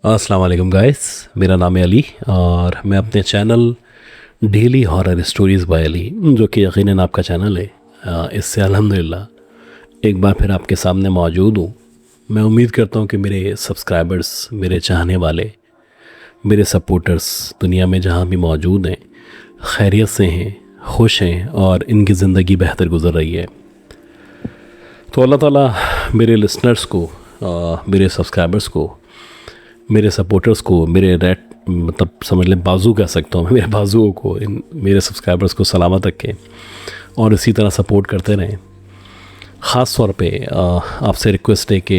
अस्सलाम वालेकुम गाइस, मेरा नाम है अली और मैं अपने channel daily horror stories by Ali, जो कि यकीनन आपका चैनल है, इससे अल्हम्दुलिल्लाह एक बार फिर आपके सामने मौजूद हूँ। मैं उम्मीद करता हूँ कि मेरे सब्सक्राइबर्स, मेरे चाहने वाले, मेरे सपोर्टर्स दुनिया में जहाँ भी मौजूद हैं खैरियत से हैं, खुश हैं और इनकी ज़िंदगी बेहतर गुजर रही है। तो अल्लाह ताला मेरे लिसनर्स को, मेरे सब्सक्राइबर्स को, मेरे सपोर्टर्स को, मेरे रेट मतलब समझ लें बाजू कह सकता हूँ, मेरे बाजुओं को, इन मेरे सब्सक्राइबर्स को सलामत रखें और इसी तरह सपोर्ट करते रहें। ख़ास तौर पे आपसे रिक्वेस्ट है कि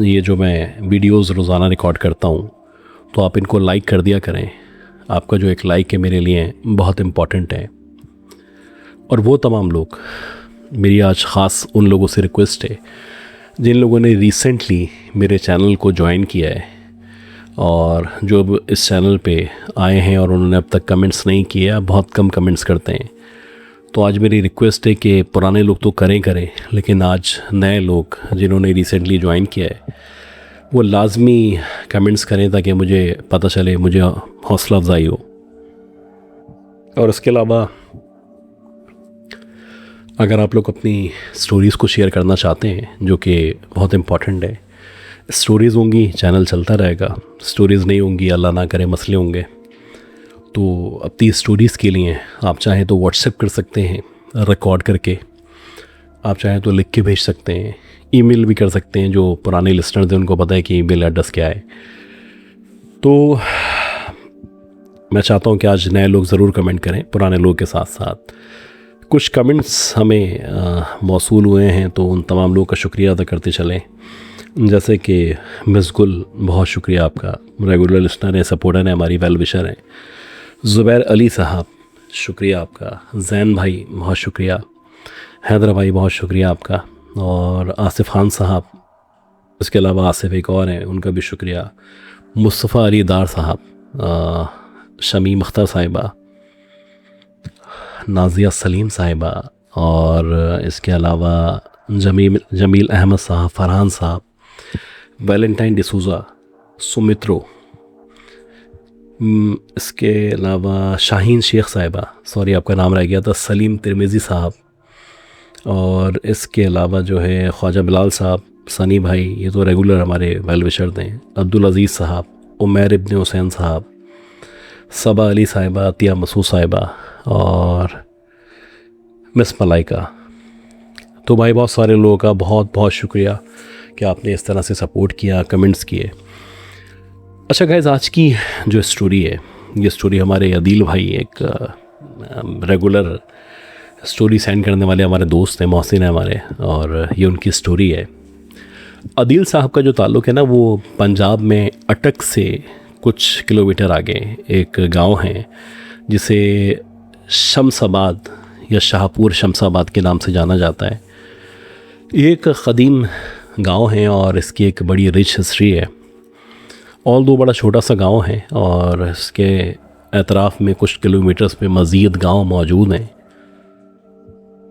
ये जो मैं वीडियोस रोज़ाना रिकॉर्ड करता हूँ तो आप इनको लाइक कर दिया करें। आपका जो एक लाइक है मेरे लिए बहुत इम्पॉर्टेंट है। और वो तमाम लोग, मेरी आज ख़ास उन लोगों से रिक्वेस्ट है जिन लोगों ने रिसेंटली मेरे चैनल को ज्वाइन किया है और जो अब इस चैनल पे आए हैं और उन्होंने अब तक कमेंट्स नहीं किए या बहुत कम कमेंट्स करते हैं। तो आज मेरी रिक्वेस्ट है कि पुराने लोग तो करें लेकिन आज नए लोग जिन्होंने रिसेंटली ज्वाइन किया है वो लाजमी कमेंट्स करें ताकि मुझे पता चले, मुझे हौसला अफजाई हो। और इसके अलावा अगर आप लोग अपनी स्टोरीज़ को शेयर करना चाहते हैं, जो कि बहुत इम्पॉर्टेंट है, स्टोरीज़ होंगी चैनल चलता रहेगा, स्टोरीज़ नहीं होंगी अल्लाह ना करे मसले होंगे। तो अपनी स्टोरीज़ के लिए आप चाहें तो व्हाट्सएप कर सकते हैं रिकॉर्ड करके, आप चाहें तो लिख के भेज सकते हैं, ईमेल भी कर सकते हैं। जो पुराने लिस्टनर्स हैं उनको पता है कि ईमेल एड्रेस क्या है। तो मैं चाहता हूँ कि आज नए लोग ज़रूर कमेंट करें, पुराने लोगों के साथ साथ। कुछ कमेंट्स हमें मौसूल हुए हैं तो उन तमाम लोगों का शुक्रिया अदा करते चलें। जैसे कि मिस गुल, बहुत शुक्रिया आपका, रेगुलर लिस्नर हैं, सपोर्टर हैं, हमारी वेल विशर हैं। ज़ुबैर अली साहब, शुक्रिया आपका। जैन भाई, बहुत शुक्रिया। हैदर भाई, बहुत शुक्रिया आपका। और आसिफ़ खान साहब, इसके अलावा आसिफ़ एक और हैं, उनका भी शुक्रिया। मुस्तफ़ा अली दार साहब, शमीम अख्तर साहिबा, नाज़िया सलीम साहिबा, और इसके अलावा जमील अहमद साहब, फ़रहान साहब, वैलेंटाइन डिसूज़ा, सुमित्रो, इसके अलावा शाहीन शेख साहिबा, सॉरी आपका नाम रह गया था, सलीम तिरमिज़ी साहब, और इसके अलावा जो है ख्वाजा बिलाल साहब, सनी भाई, ये तो रेगुलर हमारे वेल विशर हैं, अब्दुल अज़ीज़ साहब, उमैर इब्न हुसैन साहब, सबा अली साहिबा, अतिया मसूद साहिबा और मिस मलाइका। तो भाई बहुत सारे लोगों का बहुत बहुत शुक्रिया कि आपने इस तरह से सपोर्ट किया, कमेंट्स किए। अच्छा गाइस, आज की जो स्टोरी है, ये स्टोरी हमारे अदील भाई, एक रेगुलर स्टोरी सेंड करने वाले हमारे दोस्त हैं, मोहसिन है हमारे, और ये उनकी स्टोरी है। अदील साहब का जो ताल्लुक़ है ना, वो पंजाब में अटक से कुछ किलोमीटर आगे एक गांव है जिसे शमसाबाद या शाहपुर शमसाबाद के नाम से जाना जाता है। ये एक क़दीम गांव है और इसकी एक बड़ी रिच हिस्ट्री है। ऑल दो बड़ा छोटा सा गांव है और इसके एतराफ़ में कुछ किलोमीटर्स पे मज़ीद गांव मौजूद हैं।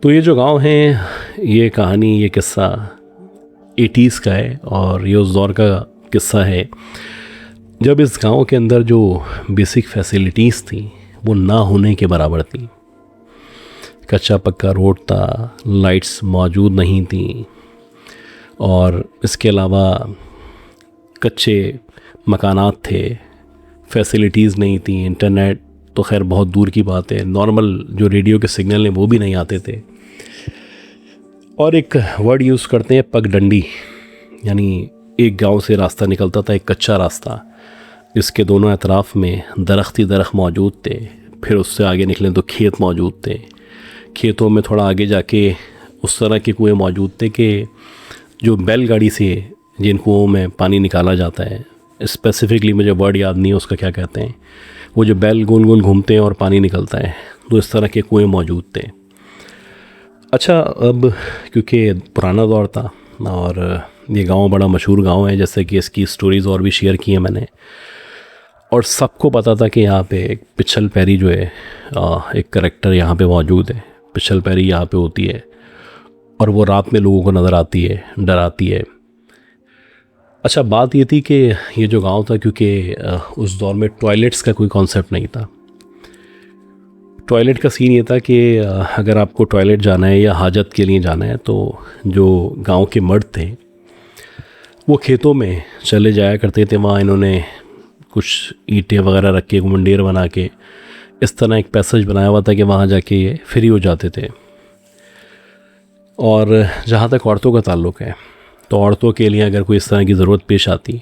तो ये जो गांव है, ये कहानी, ये किस्सा 80s का है और ये उस दौर का किस्सा है जब इस गांव के अंदर जो बेसिक फैसिलिटीज़ थी वो ना होने के बराबर थी। कच्चा पक्का रोड था, लाइट्स मौजूद नहीं थी, और इसके अलावा कच्चे मकानात थे, फैसिलिटीज़ नहीं थी। इंटरनेट तो खैर बहुत दूर की बात है, नॉर्मल जो रेडियो के सिग्नल हैं वो भी नहीं आते थे। और एक वर्ड यूज़ करते हैं पगडंडी, यानी एक गांव से रास्ता निकलता था, एक कच्चा रास्ता, इसके दोनों अतराफ़ में दरख्त ही दरख्त मौजूद थे। फिर उससे आगे निकलें तो खेत मौजूद थे। खेतों में थोड़ा आगे जाके उस तरह के कुएँ मौजूद थे कि जो बैलगाड़ी से जिन कुओं में पानी निकाला जाता है, स्पेसिफ़िकली मुझे वर्ड याद नहीं है उसका क्या कहते हैं, वो जो बैल गोल गोल घूमते हैं और पानी निकलता है, तो इस तरह के कुएँ मौजूद थे। अच्छा, अब क्योंकि पुराना दौर था और ये गांव बड़ा मशहूर गांव है, जैसे कि इसकी स्टोरीज़ और भी शेयर की हैं मैंने, और सबको पता था कि यहाँ पे एक पिछल पैरी जो है, एक करैक्टर यहाँ पे मौजूद है। पिछल पैरी यहाँ पे होती है और वो रात में लोगों को नज़र आती है, डराती है। अच्छा, बात ये थी कि ये जो गांव था, क्योंकि उस दौर में टॉयलेट्स का कोई कॉन्सेप्ट नहीं था। टॉयलेट का सीन ये था कि अगर आपको टॉयलेट जाना है या हाजत के लिए जाना है तो जो गांव के मर्द थे वो खेतों में चले जाया करते थे। वहाँ इन्होंने कुछ ईंटें वगैरह रख के मंडेर बना के इस तरह एक पैसेज बनाया हुआ था कि वहाँ जाके ये फ्री हो जाते थे। और जहाँ तक औरतों का ताल्लुक़ है तो औरतों के लिए अगर कोई इस तरह की ज़रूरत पेश आती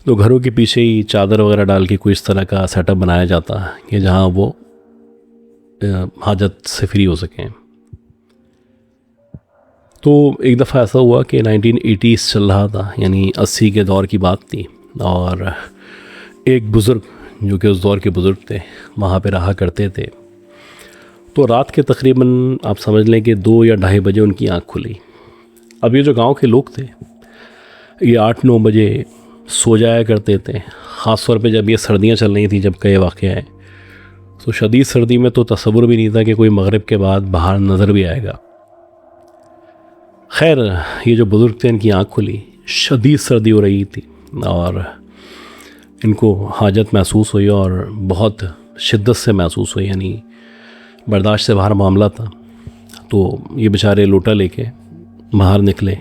तो घरों के पीछे ही चादर वगैरह डाल के कोई इस तरह का सेटअप बनाया जाता कि जहाँ वो हाजत से फ्री हो सकें। तो एक दफ़ा ऐसा हुआ कि 1980s चल रहा था, यानी 80 के दौर की बात थी, और एक बुज़ुर्ग जो कि उस दौर के बुज़ुर्ग थे वहाँ पे रहा करते थे। तो रात के तकरीबन आप समझ लें कि 2 या ढाई बजे उनकी आँख खुली। अब ये जो गांव के लोग थे ये 8-9 बजे सो जाया करते थे, ख़ास तौर पे जब ये सर्दियाँ चल रही थी, जब कई वाक़या है। तो शदीद सर्दी में तो तसव्वुर भी नहीं था कि कोई मगरिब के बाद बाहर नज़र भी आएगा। खैर, ये जो बुज़ुर्ग थे इनकी आँख खुली, शदीद सर्दी हो रही थी और इनको हाजत महसूस हुई और बहुत शिद्दत से महसूस हुई, यानी बर्दाश्त से बाहर मामला था। तो ये बेचारे लोटा लेके बाहर निकले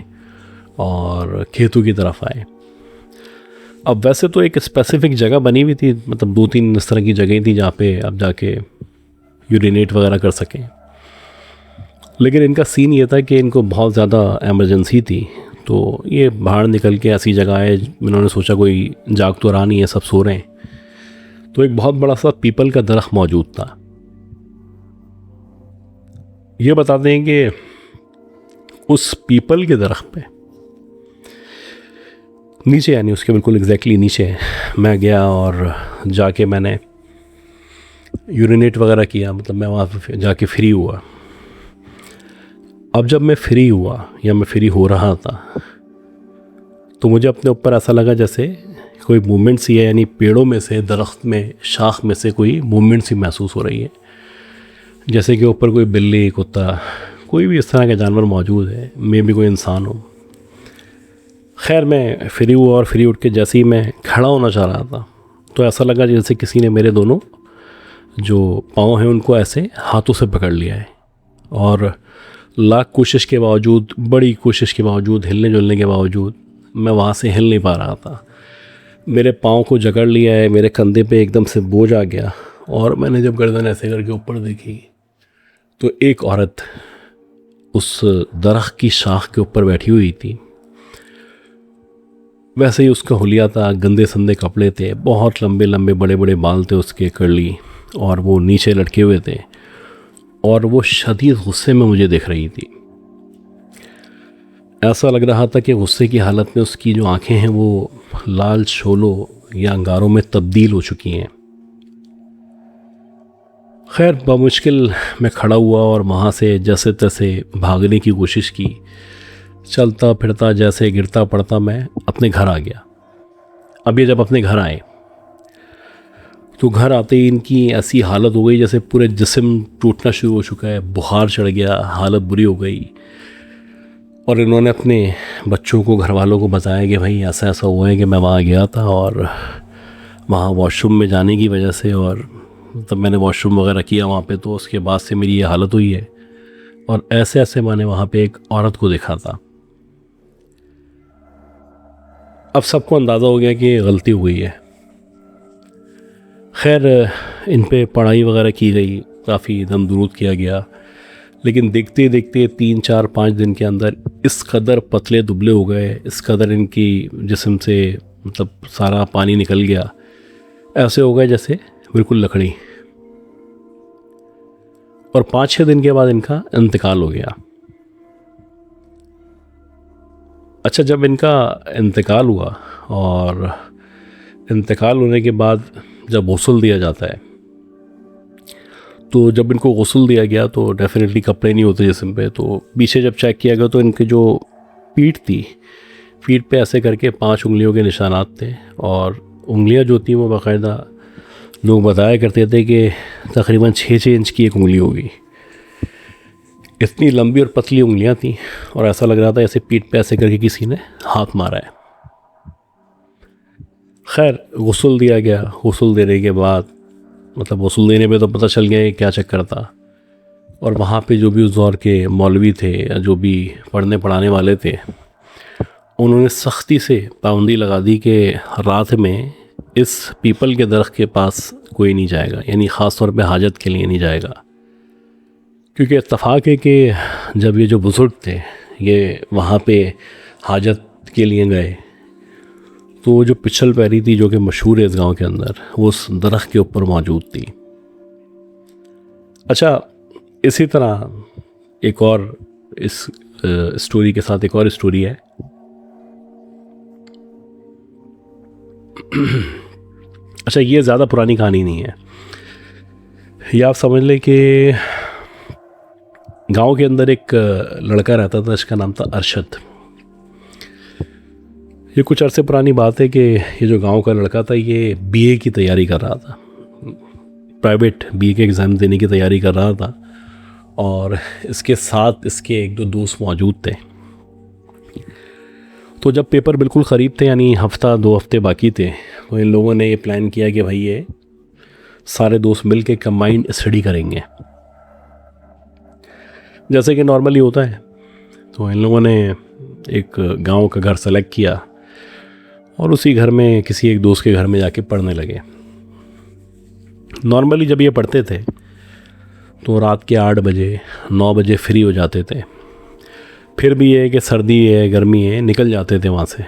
और खेतों की तरफ आए। अब वैसे तो एक स्पेसिफ़िक जगह बनी हुई थी, मतलब 2-3 इस तरह की जगह थी जहाँ पे आप जाके यूरिनेट वगैरह कर सकें, लेकिन इनका सीन ये था कि इनको बहुत ज़्यादा एमरजेंसी थी। तो ये बाहर निकल के ऐसी जगह आए, इन्होंने सोचा कोई जाग तो रहा नहीं है, सब सो रहे हैं। तो एक बहुत बड़ा सा पीपल का दरख्त मौजूद था। ये बताते हैं कि उस पीपल के दरख्त पे नीचे, यानी उसके बिल्कुल एग्जैक्टली नीचे मैं गया और जाके मैंने यूरिनेट वगैरह किया, मतलब मैं वहाँ पे जाके फ्री हुआ। अब जब मैं फ्री हुआ या मैं फ्री हो रहा था तो मुझे अपने ऊपर ऐसा लगा जैसे कोई मूवमेंट सी है, यानी पेड़ों में से, दरख्त में, शाख में से कोई मूवमेंट सी महसूस हो रही है, जैसे कि ऊपर कोई बिल्ली, कुत्ता, कोई भी इस तरह का जानवर मौजूद है, मे भी कोई इंसान हो। खैर, मैं फ्री हुआ और फ्री उठ के जैसे ही मैं खड़ा होना चाह रहा था तो ऐसा लगा जैसे किसी ने मेरे दोनों जो पाँव हैं उनको ऐसे हाथों से पकड़ लिया है, और लाख कोशिश के बावजूद, बड़ी कोशिश के बावजूद, हिलने जुलने के बावजूद मैं वहाँ से हिल नहीं पा रहा था। मेरे पाँव को जकड़ लिया है, मेरे कंधे पे एकदम से बोझ आ गया, और मैंने जब गर्दन ऐसे करके ऊपर देखी तो एक औरत उस दरख्त की शाख के ऊपर बैठी हुई थी। वैसे ही उसका हुलिया था, गंदे संदे कपड़े थे, बहुत लंबे लंबे बड़े बड़े बाल थे उसके, कर्ली, और वो नीचे लटके हुए थे, और वो शदीद गुस्से में मुझे देख रही थी। ऐसा लग रहा था कि गुस्से की हालत में उसकी जो आंखें हैं वो लाल शोलों या अंगारों में तब्दील हो चुकी हैं। खैर, बमुश्किल मैं खड़ा हुआ और वहाँ से जैसे तैसे भागने की कोशिश की। चलता फिरता, जैसे गिरता पड़ता मैं अपने घर आ गया। अब ये जब अपने घर आए तो घर आते ही इनकी ऐसी हालत हो गई जैसे पूरे जिस्म टूटना शुरू हो चुका है, बुखार चढ़ गया, हालत बुरी हो गई। और इन्होंने अपने बच्चों को, घर वालों को बताया कि भाई ऐसा ऐसा हुआ है कि मैं वहाँ गया था और वहाँ वॉशरूम में जाने की वजह से, और तब मैंने वॉशरूम वगैरह किया वहाँ पे, तो उसके बाद से मेरी ये हालत हुई है। और ऐसे ऐसे मैंने वहाँ पे एक औरत को देखा था। अब सबको अंदाज़ा हो गया कि गलती हुई है। खैर, इन पे पढ़ाई वगैरह की गई, काफ़ी दम दुरूद किया गया, लेकिन देखते देखते 3-4-5 दिन के अंदर इस कदर पतले दुबले हो गए, इस कदर इनकी जिस्म से मतलब सारा पानी निकल गया, ऐसे हो गए जैसे बिल्कुल लकड़ी। और 5-6 दिन के बाद इनका इंतकाल हो गया। अच्छा, जब इनका इंतकाल हुआ और इंतकाल होने के बाद जब गुस्ल दिया जाता है, तो जब इनको गुस्ल दिया गया तो डेफिनेटली कपड़े नहीं होते जिस्म पे। तो पीछे जब चेक किया गया तो इनके जो पीठ थी, पीठ पे ऐसे करके 5 उंगलियों के निशानात थे, और उंगलियां जो थी वो बाकायदा लोग बताया करते थे कि तकरीबन 6-6 इंच की एक उंगली होगी। इतनी लंबी और पतली उंगलियां थी, और ऐसा लग रहा था ऐसे पीठ पे ऐसे करके किसी ने हाथ मारा है। खैर गुस्ल दिया गया। गुस्ल देने के बाद मतलब गुस्ल देने पे तो पता चल गया कि क्या चक्कर था। और वहाँ पे जो भी उस दौर के मौलवी थे या जो भी पढ़ने पढ़ाने वाले थे, उन्होंने सख्ती से पाबंदी लगा दी कि रात में इस पीपल के दरख्त के पास कोई नहीं जाएगा, यानी ख़ास तौर पे हाजत के लिए नहीं जाएगा। क्योंकि इत्तफ़ाक़ है कि जब ये जो बुज़ुर्ग थे ये वहाँ पे हाजत के लिए गए तो वो जो पिछल पैरी थी जो कि मशहूर है इस गांव के अंदर, वो उस दरख्त के ऊपर मौजूद थी। अच्छा, इसी तरह एक और इस स्टोरी के साथ एक और स्टोरी है। अच्छा, ये ज़्यादा पुरानी कहानी नहीं है। ये आप समझ लें कि गांव के अंदर एक लड़का रहता था, इसका नाम था अरशद। ये कुछ अरसे पुरानी बात है कि ये जो गांव का लड़का था ये बीए की तैयारी कर रहा था, प्राइवेट बीए के एग्ज़ाम देने की तैयारी कर रहा था। और इसके साथ इसके एक दो दोस्त मौजूद थे। तो जब पेपर बिल्कुल क़रीब थे, यानी हफ़्ता 2 हफ़्ते बाकी थे, तो इन लोगों ने ये प्लान किया कि भाई ये सारे दोस्त मिल के कंबाइंड स्टडी करेंगे, जैसे कि नॉर्मली होता है। तो इन लोगों ने एक गांव का घर सेलेक्ट किया और उसी घर में किसी एक दोस्त के घर में जाके पढ़ने लगे। नॉर्मली जब ये पढ़ते थे तो रात के 8 बजे 9 बजे फ्री हो जाते थे। फिर भी ये कि सर्दी है गर्मी है निकल जाते थे वहाँ से।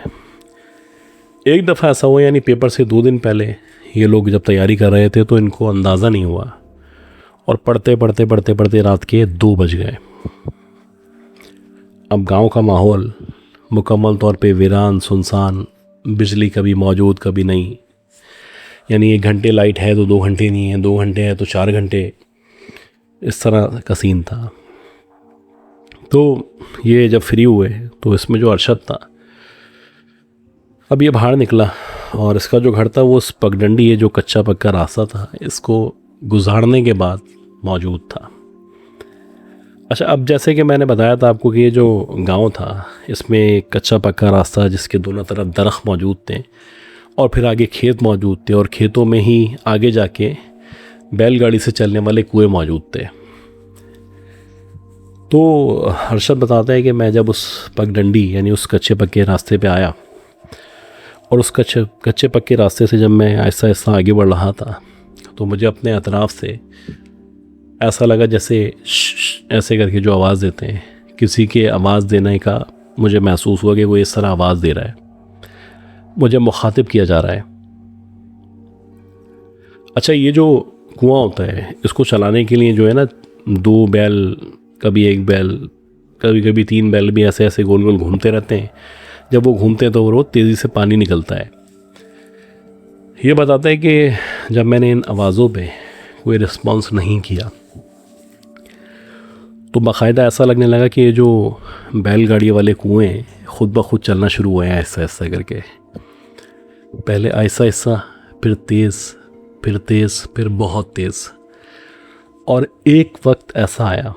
एक दफ़ा ऐसा हुआ, यानी पेपर से 2 दिन पहले ये लोग जब तैयारी कर रहे थे तो इनको अंदाज़ा नहीं हुआ और पढ़ते पढ़ते पढ़ते पढ़ते रात के 2 बज गए। अब गांव का माहौल मुकम्मल तौर पे वीरान सुनसान, बिजली कभी मौजूद कभी नहीं, यानी 1 घंटे लाइट है तो 2 घंटे नहीं है, 2 घंटे है तो 4 घंटे, इस तरह का सीन था। तो ये जब फ्री हुए तो इसमें जो अरशद था, अब ये बाहर निकला और इसका जो घर था वो उस पगडंडी, ये जो कच्चा पक्का रास्ता था, इसको गुजारने के बाद मौजूद था। अच्छा, अब जैसे कि मैंने बताया था आपको कि ये जो गांव था इसमें एक कच्चा पक्का रास्ता जिसके दोनों तरफ दरख्त मौजूद थे और फिर आगे खेत मौजूद थे और खेतों में ही आगे जाके बैलगाड़ी से चलने वाले कुएं मौजूद थे। तो अरशद बताता है कि मैं जब उस पगडंडी यानी उस कच्चे पक्के रास्ते पे आया और उस कच्चे पक्के रास्ते से जब मैं आहिस्ता आहिस्ता आगे बढ़ रहा था तो मुझे अपने अतराफ़ से ऐसा लगा जैसे ऐसे करके जो आवाज़ देते हैं, किसी के आवाज़ देने का मुझे महसूस हुआ कि वो इस तरह आवाज़ दे रहा है, मुझे मुखातिब किया जा रहा है। अच्छा, ये जो कुआं होता है इसको चलाने के लिए जो है ना 2 बैल, कभी 1 बैल, कभी कभी 3 बैल भी ऐसे ऐसे गोल गोल घूमते रहते हैं। जब वो घूमते हैं तो वो तेज़ी से पानी निकलता है। ये बताता है कि जब मैंने इन आवाज़ों पे कोई रिस्पॉन्स नहीं किया तो बाकायदा ऐसा लगने लगा कि ये जो बैलगाड़ी वाले कुएं ख़ुद ब खुद चलना शुरू हुए हैं, ऐसा ऐसा करके। पहले ऐसा ऐसा, फिर तेज़, फिर तेज़, फिर बहुत तेज़। और एक वक्त ऐसा आया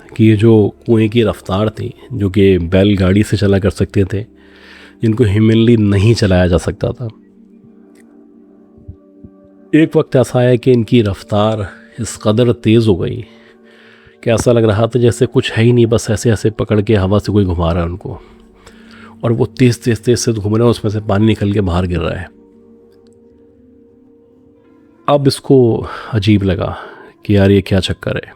कि ये जो कुएं की रफ़्तार थी, जो कि बैलगाड़ी से चला कर सकते थे, जिनको ह्यूमनली नहीं चलाया जा सकता था, एक वक्त ऐसा आया कि इनकी रफ़्तार इस कदर तेज़ हो गई कि ऐसा लग रहा था जैसे कुछ है ही नहीं, बस ऐसे ऐसे पकड़ के हवा से कोई घुमा रहा है उनको, और वो तेज़ तेज़ तेज़ से घूम रहे हैं, उसमें से पानी निकल के बाहर गिर रहा है। अब इसको अजीब लगा कि यार ये क्या चक्कर है।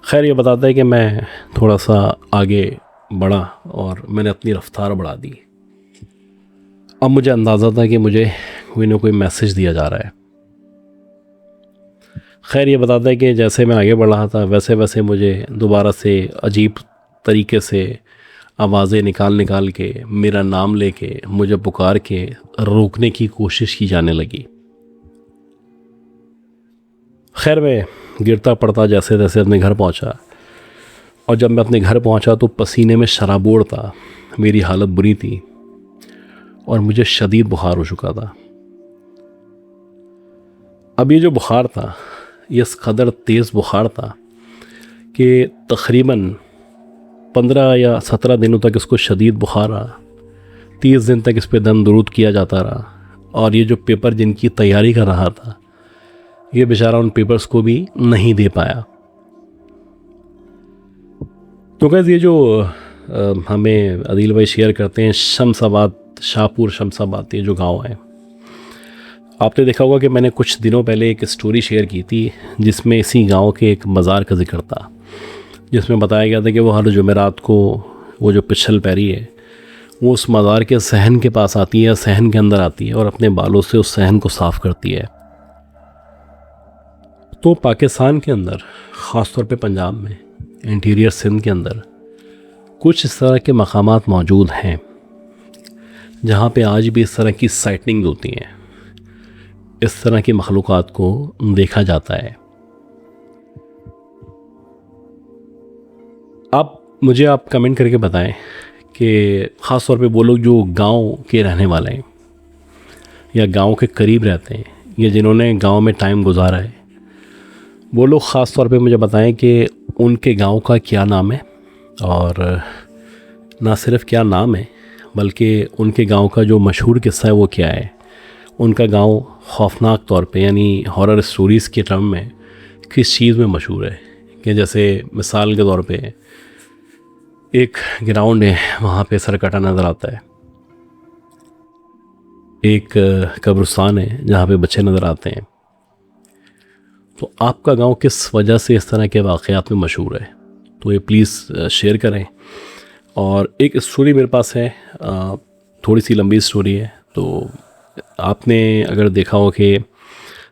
खैर, ये बताता है कि मैं थोड़ा सा आगे बढ़ा और मैंने अपनी रफ़्तार बढ़ा दी। अब मुझे अंदाज़ा था कि मुझे कोई ना कोई मैसेज दिया जा रहा है। खैर, ये बताता है कि जैसे मैं आगे बढ़ रहा था वैसे वैसे मुझे दोबारा से अजीब तरीके से आवाज़ें निकाल निकाल के, मेरा नाम लेके, मुझे पुकार के रोकने की कोशिश की जाने लगी। खैर, मैं गिरता पड़ता जैसे तैसे अपने घर पहुंचा, और जब मैं अपने घर पहुंचा तो पसीने में शराबोर था, मेरी हालत बुरी थी और मुझे शदीद बुखार हो चुका था। अब ये जो बुखार था ये इस कदर तेज़ बुखार था कि तकरीबन 15 या 17 दिनों तक इसको शदीद बुखार रहा। 30 दिन तक इस पे दम दुरूद किया जाता रहा, और ये जो पेपर जिनकी तैयारी कर रहा था, ये बेचारा उन पेपर्स को भी नहीं दे पाया। तो गाइस ये जो हमें आदिल भाई शेयर करते हैं, शमशाबाद, शाहपुर शमशाबाद, ये जो गांव है, आपने देखा होगा कि मैंने कुछ दिनों पहले एक स्टोरी शेयर की थी जिसमें इसी गांव के एक मज़ार का जिक्र था, जिसमें बताया गया था कि वो हर जुमेरात को वो जो पिछल पैरी है वो उस मज़ार के सहन के पास आती है, सहन के अंदर आती है और अपने बालों से उस सहन को साफ़ करती है। तो पाकिस्तान के अंदर, ख़ास तौर पे पंजाब में, इंटीरियर सिंध के अंदर कुछ इस तरह के मकामात मौजूद हैं जहाँ पे आज भी इस तरह की साइटनिंग होती हैं, इस तरह की मखलूक़ात को देखा जाता है। आप कमेंट करके बताएं कि ख़ास तौर पे वो लोग जो गांव के रहने वाले हैं या गांव के करीब रहते हैं या जिन्होंने गांव में टाइम गुजारा है, वो लोग ख़ास तौर पे मुझे बताएं कि उनके गांव का क्या नाम है, और ना सिर्फ क्या नाम है बल्कि उनके गांव का जो मशहूर किस्सा है वो क्या है। उनका गांव खौफनाक तौर पे, यानी हॉरर स्टोरीज़ के टर्म में किस चीज़ में मशहूर है। कि जैसे मिसाल के तौर पे एक ग्राउंड है, वहाँ पे सरकटा नज़र आता है, एक कब्रिस्तान है जहाँ पे बच्चे नज़र आते हैं। तो आपका गांव किस वजह से इस तरह के वाक़यात में मशहूर है, तो ये प्लीज़ शेयर करें। और एक स्टोरी मेरे पास है, थोड़ी सी लंबी स्टोरी है। तो आपने अगर देखा हो कि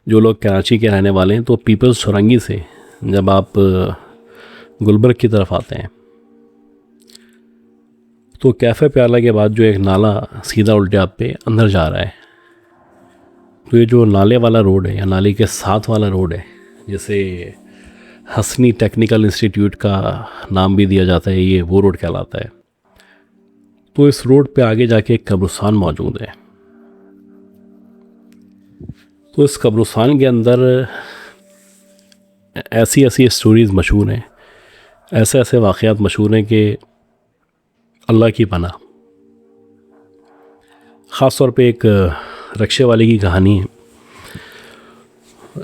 जो लोग कराची के रहने वाले हैं, तो पीपल्स चौरंगी से जब आप गुलबर्ग की तरफ आते हैं तो कैफ़े प्याला के बाद जो एक नाला सीधा उल्टे आप पे अंदर जा रहा है, तो ये जो नाले वाला रोड है या नाले के साथ वाला रोड है, जैसे हसनी टेक्निकल इंस्टीट्यूट का नाम भी दिया जाता है, ये वो रोड कहलाता है। तो इस रोड पे आगे जाके एक कब्रिस्तान मौजूद है। तो इस कब्रिस्तान के अंदर ऐसी ऐसी स्टोरीज़ मशहूर हैं, ऐसे ऐसे वाक़यात मशहूर हैं कि अल्लाह की पनाह। ख़ास तौर पे एक रक्शे वाले की कहानी है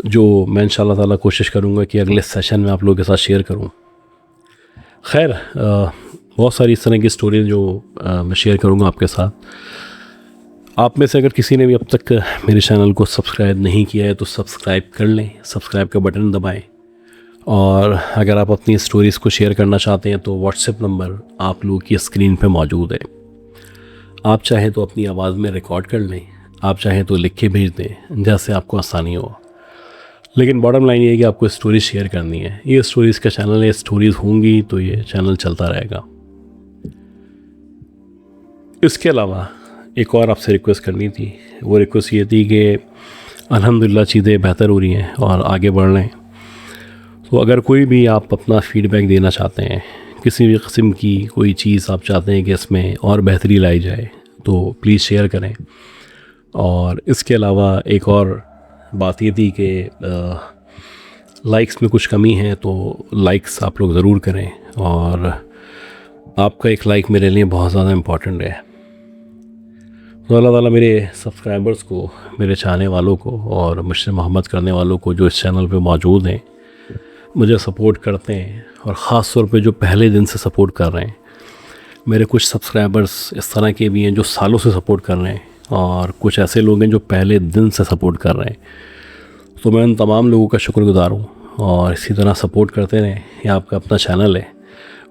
जो मैं इंशाअल्लाह ताला कोशिश करूँगा कि अगले सेशन में आप लोगों के साथ शेयर करूँ। खैर, बहुत सारी इस तरह की स्टोरी जो मैं शेयर करूँगा आपके साथ। आप में से अगर किसी ने भी अब तक मेरे चैनल को सब्सक्राइब नहीं किया है तो सब्सक्राइब कर लें, सब्सक्राइब का बटन दबाएं। और अगर आप अपनी स्टोरीज़ को शेयर करना चाहते हैं तो व्हाट्सएप नंबर आप लोगों की स्क्रीन पे मौजूद है। आप चाहें तो अपनी आवाज़ में रिकॉर्ड कर लें, आप चाहें तो लिख के भेज दें, जैसे आपको आसानी हो। लेकिन बॉटम लाइन ये है कि आपको स्टोरीज शेयर करनी है। ये स्टोरीज़ का चैनल है, स्टोरीज़ होंगी तो ये चैनल चलता रहेगा। इसके अलावा एक और आपसे रिक्वेस्ट करनी थी। वो रिक्वेस्ट ये थी कि अल्हम्दुलिल्लाह चीज़ें बेहतर हो रही हैं और आगे बढ़ रहे हैं। तो अगर कोई भी आप अपना फ़ीडबैक देना चाहते हैं, किसी भी किस्म की कोई चीज़ आप चाहते हैं कि इसमें और बेहतरी लाई जाए, तो प्लीज़ शेयर करें। और इसके अलावा एक और बात ये थी कि लाइक्स में कुछ कमी है, तो लाइक्स आप लोग ज़रूर करें। और आपका एक लाइक मेरे लिए बहुत ज़्यादा इम्पॉर्टेंट है। तो अल्लाह ताला मेरे सब्सक्राइबर्स को, मेरे चाहने वालों को और मुझसे मोहब्बत करने वालों को जो इस चैनल पे मौजूद हैं, मुझे सपोर्ट करते हैं, और ख़ास तौर पे जो पहले दिन से सपोर्ट कर रहे हैं। मेरे कुछ सब्सक्राइबर्स इस तरह के भी हैं जो सालों से सपोर्ट कर रहे हैं, और कुछ ऐसे लोग हैं जो पहले दिन से सपोर्ट कर रहे हैं। तो मैं उन तमाम लोगों का शुक्रगुज़ार हूँ, और इसी तरह सपोर्ट करते रहें। ये आपका अपना चैनल है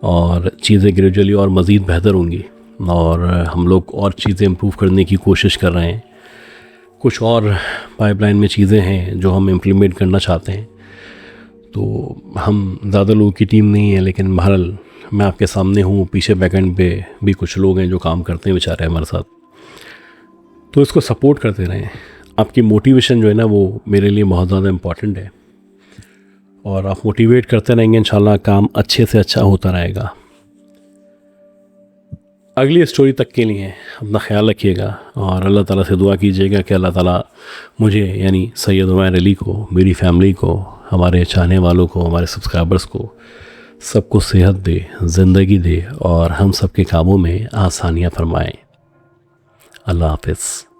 और चीज़ें ग्रेजुअली और मज़ीद बेहतर होंगी, और हम लोग और चीज़ें इम्प्रूव करने की कोशिश कर रहे हैं। कुछ और पाइपलाइन में चीज़ें हैं जो हम इम्प्लीमेंट करना चाहते हैं। तो हम ज़्यादा लोगों की टीम नहीं है, लेकिन बहरहाल मैं आपके सामने हूँ। पीछे बैकएंड पे भी कुछ लोग हैं जो काम करते हैं बेचारे हमारे साथ। तो इसको सपोर्ट करते रहें। आपकी मोटिवेशन जो है ना, वो मेरे लिए बहुत ज़्यादा इम्पॉर्टेंट है, और आप मोटिवेट करते रहेंगे, इंशाल्लाह काम अच्छे से अच्छा होता रहेगा। अगली स्टोरी तक के लिए अपना ख्याल रखिएगा, और अल्लाह ताला से दुआ कीजिएगा कि अल्लाह ताला मुझे, यानी सैयद उमैर अली को, मेरी फैमिली को, हमारे चाहने वालों को, हमारे सब्सक्राइबर्स को, सबको सेहत दे, ज़िंदगी दे, और हम सब के कामों में आसानियाँ फरमाएँ। अल्लाह हाफ़िज़।